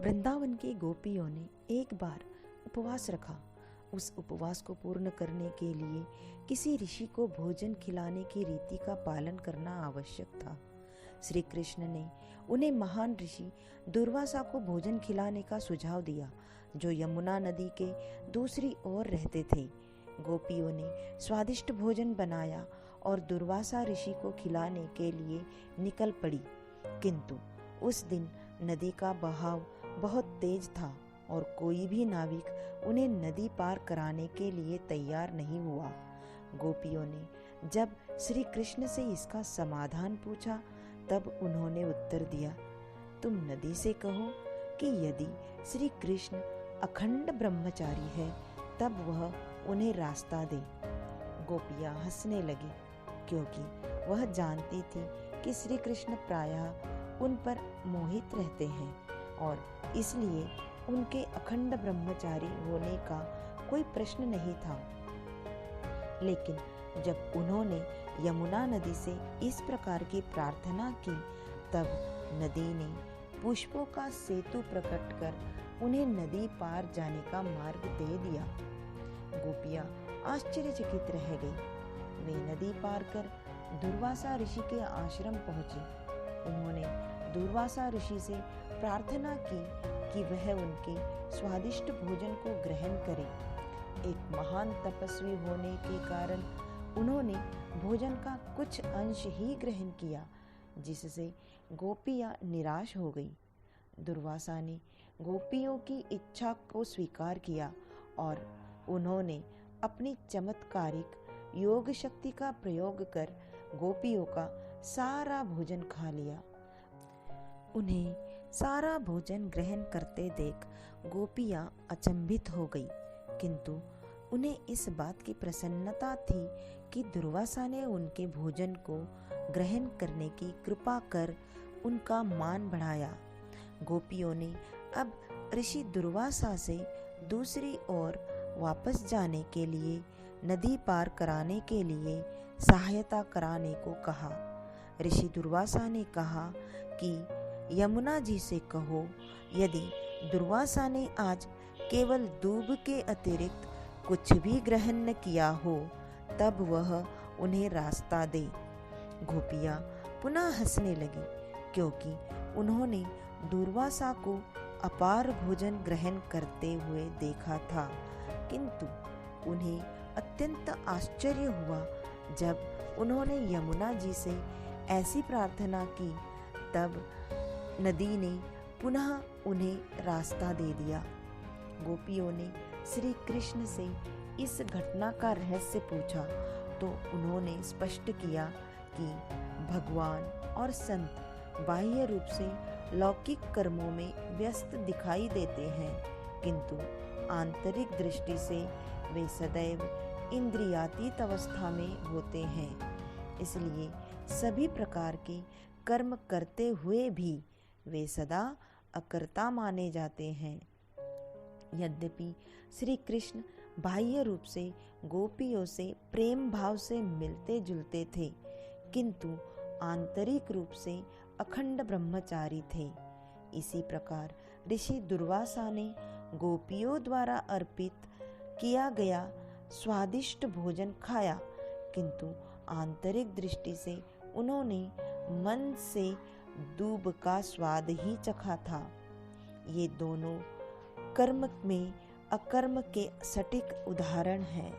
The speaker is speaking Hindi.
वृंदावन की गोपियों ने एक बार उपवास रखा। उस उपवास को पूर्ण करने के लिए किसी ऋषि को भोजन खिलाने की रीति का पालन करना आवश्यक था। श्री कृष्ण ने उन्हें महान ऋषि दुर्वासा को भोजन खिलाने का सुझाव दिया, जो यमुना नदी के दूसरी ओर रहते थे। गोपियों ने स्वादिष्ट भोजन बनाया और दुर्वासा ऋषि को खिलाने के लिए निकल पड़ी, किंतु उस दिन नदी का बहाव बहुत तेज था और कोई भी नाविक उन्हें नदी पार कराने के लिए तैयार नहीं हुआ। गोपियों ने जब श्री कृष्ण से इसका समाधान पूछा, तब उन्होंने उत्तर दिया, तुम नदी से कहो कि यदि श्री कृष्ण अखंड ब्रह्मचारी है तब वह उन्हें रास्ता दे। गोपियां हंसने लगी, क्योंकि वह जानती थी कि श्री कृष्ण प्रायः उन पर मोहित रहते हैं और इसलिए उनके अखंड ब्रह्मचारी होने का कोई प्रश्न नहीं था। लेकिन जब उन्होंने यमुना नदी से इस प्रकार की प्रार्थना की, तब नदी ने पुष्पों का सेतु प्रकट कर उन्हें नदी पार जाने का मार्ग दे दिया। गोपियां आश्चर्यचकित रह गई। वे नदी पार कर दुर्वासा ऋषि के आश्रम पहुंची। उन्होंने दुर्वासा ऋषि से प्रार्थना की कि वह उनके स्वादिष्ट भोजन को ग्रहण करे। एक महान तपस्वी होने के कारण उन्होंने भोजन का कुछ अंश ही ग्रहण किया, जिससे गोपियां निराश हो गई। दुर्वासा ने गोपियों की इच्छा को स्वीकार किया और उन्होंने अपनी चमत्कारिक योग शक्ति का प्रयोग कर गोपियों का सारा भोजन खा लिया। उन्हें सारा भोजन ग्रहण करते देख गोपियां अचंभित हो गई, किंतु उन्हें इस बात की प्रसन्नता थी कि दुर्वासा ने उनके भोजन को ग्रहण करने की कृपा कर उनका मान बढ़ाया। गोपियों ने अब ऋषि दुर्वासा से दूसरी ओर वापस जाने के लिए नदी पार कराने के लिए सहायता कराने को कहा। ऋषि दुर्वासा ने कहा कि यमुना जी से कहो, यदि दुर्वासा ने आज केवल दूब के अतिरिक्त कुछ भी ग्रहण न किया हो, तब वह उन्हें रास्ता दे। गोपियां पुनः हंसने लगी, क्योंकि उन्होंने दुर्वासा को अपार भोजन ग्रहण करते हुए देखा था, किंतु उन्हें अत्यंत आश्चर्य हुआ जब उन्होंने यमुना जी से ऐसी प्रार्थना की। तब नदी ने पुनः उन्हें रास्ता दे दिया। गोपियों ने श्री कृष्ण से इस घटना का रहस्य पूछा, तो उन्होंने स्पष्ट किया कि भगवान और संत बाह्य रूप से लौकिक कर्मों में व्यस्त दिखाई देते हैं, किंतु आंतरिक दृष्टि से वे सदैव इंद्रियातीत अवस्था में होते हैं। इसलिए सभी प्रकार के कर्म करते हुए भी वे सदा अकर्ता माने जाते हैं। यद्यपि श्री कृष्ण बाह्य रूप से गोपियों से प्रेम भाव से मिलते जुलते थे, किंतु आंतरिक रूप से अखंड ब्रह्मचारी थे। इसी प्रकार ऋषि दुर्वासा ने गोपियों द्वारा अर्पित किया गया स्वादिष्ट भोजन खाया, किंतु आंतरिक दृष्टि से उन्होंने मन से दूब का स्वाद ही चखा था। ये दोनों कर्म में अकर्म के सटीक उदाहरण हैं।